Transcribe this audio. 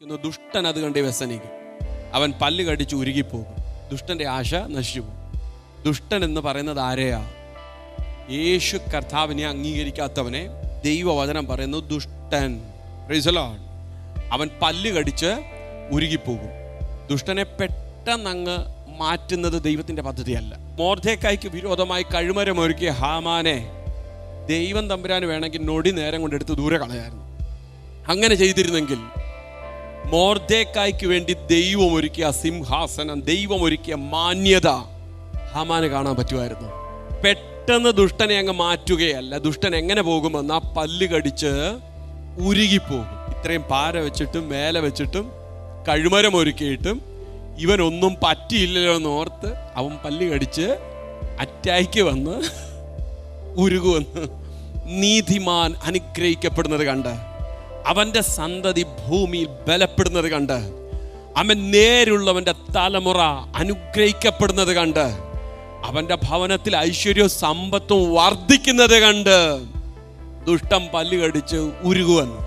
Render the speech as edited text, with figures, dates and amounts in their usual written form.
ദുഷ്ടൻ അത് കണ്ട് വ്യസനിക്കും. അവൻ പല്ല് കടിച്ച് ഉരുകിപ്പോകും. ദുഷ്ടന്റെ ആശ നശിച്ചു പോകും. ദുഷ്ടൻ എന്ന് പറയുന്നത് ആരെയാ? യേശു കർത്താവിനെ അംഗീകരിക്കാത്തവനെ ദൈവവചനം പറയുന്നു ദുഷ്ടൻ. Praise the Lord. അവൻ പല്ല് കടിച്ച് ഉരുകിപ്പോകും. ദുഷ്ടനെ പെട്ടെന്ന് അങ്ങ് മാറ്റുന്നത് ദൈവത്തിന്റെ പദ്ധതിയല്ല. മൊർദെഖായിക്ക് വിരോധമായി കഴുമരമൊരുക്കിയ ഹാമാനെ ദൈവം തമ്പുരാന് വേണമെങ്കിൽ നൊടി നേരം കൊണ്ടെടുത്ത് ദൂരെ കളയായിരുന്നു. അങ്ങനെ ചെയ്തിരുന്നെങ്കിൽ മൊർദെഖായിക്ക് വേണ്ടി ദൈവം ഒരുക്കിയ സിംഹാസനം, ദൈവം ഒരുക്കിയ മാന്യത ഹാമാന് കാണാൻ പറ്റുമായിരുന്നു. പെട്ടെന്ന് ദുഷ്ടനെ അങ്ങ് മാറ്റുകയല്ല. ദുഷ്ടൻ എങ്ങനെ പോകുമെന്ന് ആ പല്ല് കടിച്ച് ഉരുകിപ്പോകും. ഇത്രയും പാര വെച്ചിട്ടും മേലെ വെച്ചിട്ടും കഴുമരം ഒരുക്കിയിട്ടും ഇവനൊന്നും പറ്റിയില്ലല്ലോ എന്നോർത്ത് അവൻ പല്ല് കടിച്ച് അറ്റാക്ക് വന്ന് ഉരുകുവന്ന്. നീതിമാൻ അനുഗ്രഹിക്കപ്പെടുന്നത് കണ്ട്, അവന്റെ സന്തതി ഭൂമിയിൽ ബലപ്പെടുന്നത് കണ്ട്, അവൻ നേരുള്ളവന്റെ തലമുറ അനുഗ്രഹിക്കപ്പെടുന്നത് കണ്ട്, അവന്റെ ഭവനത്തിൽ ഐശ്വര്യവും സമ്പത്തും വർദ്ധിക്കുന്നത് കണ്ട് ദുഷ്ടം പല്ല് കടിച്ച് ഉരുകുവന്നു.